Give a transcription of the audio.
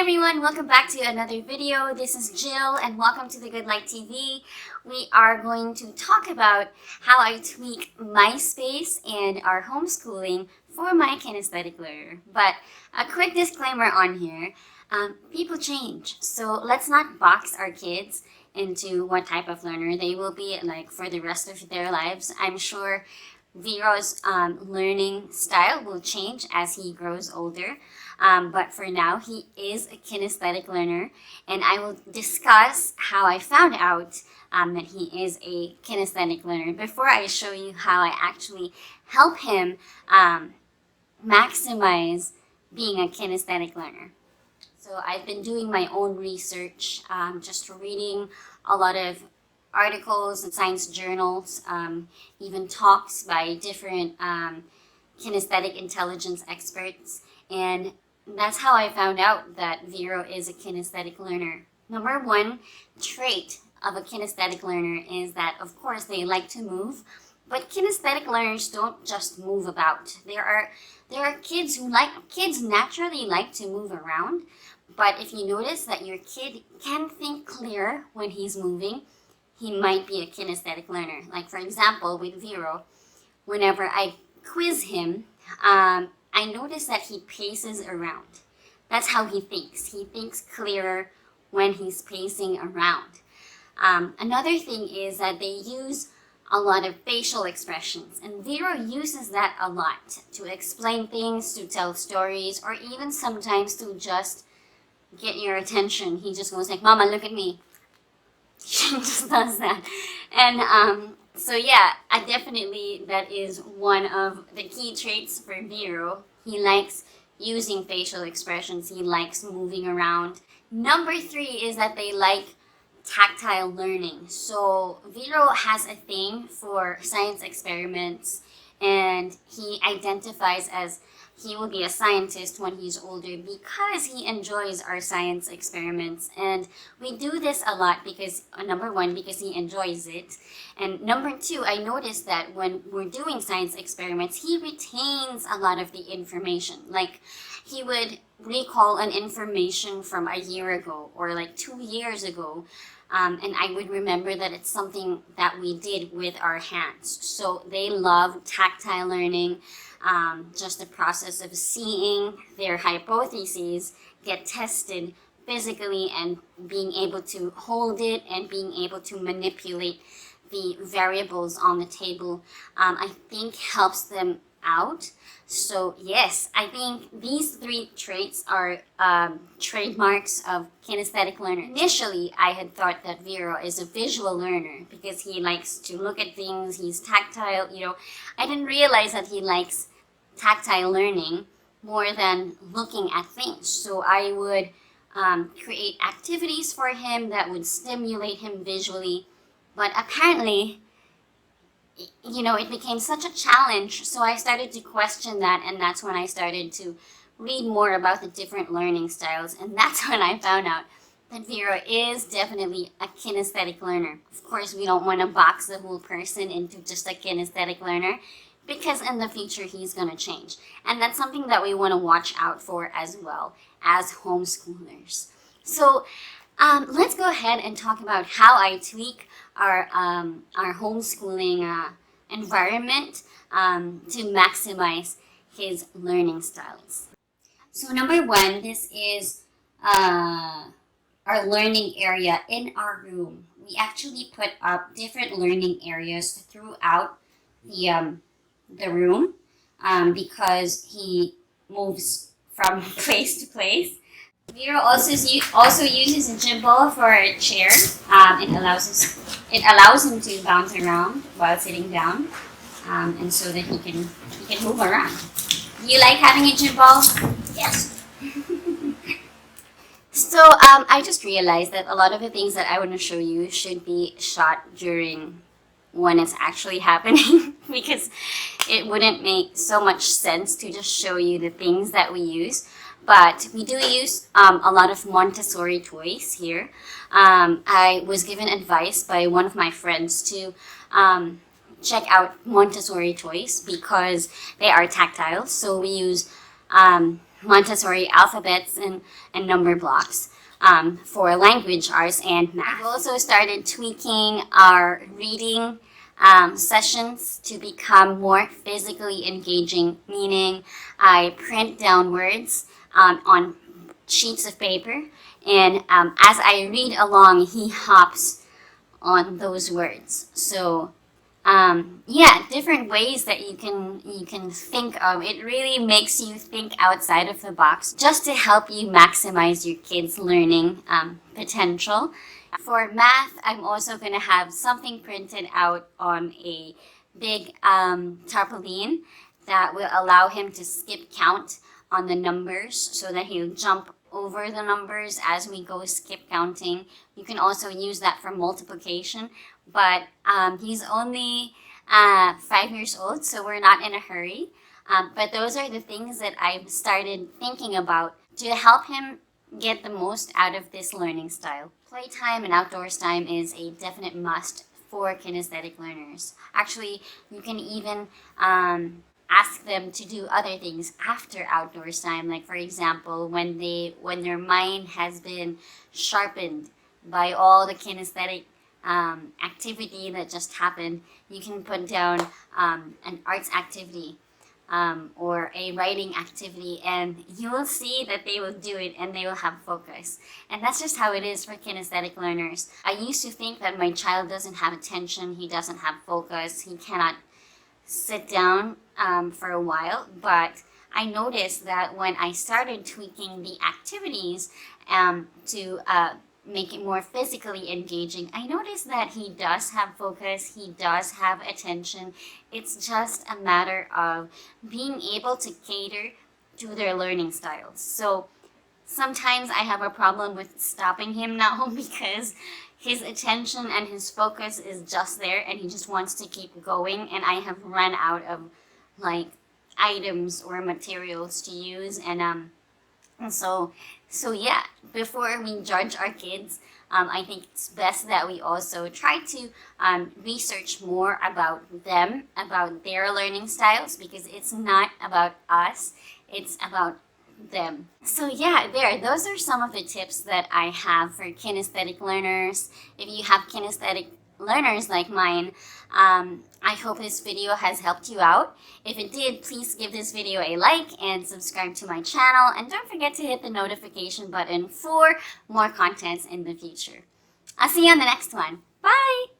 Hi everyone, welcome back to another video. This is Jill and welcome to the Good Light TV. We are going to talk about how I tweak my space and our homeschooling for my kinesthetic learner. But a quick disclaimer on here, people change. So let's not box our kids into what type of learner they will be like for the rest of their lives. I'm sure Vero's learning style will change as he grows older. But for now, he is a kinesthetic learner, and I will discuss how I found out that he is a kinesthetic learner before I show you how I actually help him maximize being a kinesthetic learner. So I've been doing my own research, just reading a lot of articles and science journals, even talks by different kinesthetic intelligence experts, and that's how I found out that Vero is a kinesthetic learner. Number one trait of a kinesthetic learner is that, of course, they like to move, but kinesthetic learners don't just move about. There are kids kids naturally like to move around, but if you notice that your kid can think clear when he's moving, he might be a kinesthetic learner. Like, for example, with Vero, whenever I quiz him, I notice that he paces around. That's how he thinks. He thinks clearer when he's pacing around. Another thing is that they use a lot of facial expressions, and Vero uses that a lot to explain things, to tell stories, or even sometimes to just get your attention. He just goes like, "Mama, look at me." She just does that. And so yeah, that is one of the key traits for Vero. He likes using facial expressions. He likes moving around. Number three is that they like tactile learning. So Vero has a thing for science experiments, and he identifies as he will be a scientist when he's older because he enjoys our science experiments. And we do this a lot because, number one, because he enjoys it. And number two, I noticed that when we're doing science experiments, he retains a lot of the information. Like, he would recall an information from a year ago or like 2 years ago. And I would remember that it's something that we did with our hands. So they love tactile learning. Just the process of seeing their hypotheses get tested physically and being able to hold it and being able to manipulate the variables on the table, I think helps them out. So yes, I think these three traits are trademarks of kinesthetic learner. Initially, I had thought that Vero is a visual learner because he likes to look at things, he's tactile, I didn't realize that he likes tactile learning more than looking at things. So I would create activities for him that would stimulate him visually, but apparently it became such a challenge, so I started to question that, and that's when I started to read more about the different learning styles, and that's when I found out that Vero is definitely a kinesthetic learner. Of course, we don't want to box the whole person into just a kinesthetic learner, because in the future he's going to change. And that's something that we want to watch out for as well as homeschoolers. So let's go ahead and talk about how I tweak our homeschooling environment to maximize his learning styles. So number one, this is our learning area in our room. We actually put up different learning areas throughout the room because he moves from place to place. Vero also uses a gym ball for a chair. It allows him to bounce around while sitting down, and so that he can move around. Do you like having a gym ball? Yes. So I just realized that a lot of the things that I want to show you should be shot during when it's actually happening because it wouldn't make so much sense to just show you the things that we use. But we do use a lot of Montessori toys here. I was given advice by one of my friends to check out Montessori Toys because they are tactile. So we use Montessori alphabets and number blocks for language arts and math. I've also started tweaking our reading sessions to become more physically engaging, meaning I print down words on sheets of paper, and as I read along, he hops on those words. So yeah, different ways that you can think of. It really makes you think outside of the box just to help you maximize your kids' learning potential. For math, I'm also going to have something printed out on a big tarpaulin that will allow him to skip count on the numbers so that he'll jump over the numbers as we go skip counting. You can also use that for multiplication, but he's only 5 years old, so we're not in a hurry. But those are the things that I've started thinking about to help him get the most out of this learning style. Playtime and outdoors time is a definite must for kinesthetic learners. Actually, you can even ask them to do other things after outdoors time. Like for example, when their mind has been sharpened by all the kinesthetic activity that just happened, you can put down an arts activity or a writing activity, and you will see that they will do it and they will have focus. And that's just how it is for kinesthetic learners. I used to think that my child doesn't have attention, he doesn't have focus, he cannot sit down for a while, but I noticed that when I started tweaking the activities to make it more physically engaging, I noticed that he does have focus, he does have attention. It's just a matter of being able to cater to their learning styles. So sometimes I have a problem with stopping him now because his attention and his focus is just there and he just wants to keep going, and I have run out of like items or materials to use, and so yeah, before we judge our kids, I think it's best that we also try to research more about them, about their learning styles, because it's not about us, it's about them. So yeah, those are some of the tips that I have for kinesthetic learners. If you have kinesthetic learners like mine, I hope this video has helped you out. If it did, please give this video a like and subscribe to my channel, and don't forget to hit the notification button for more contents in the future. I'll see you on the next one. Bye!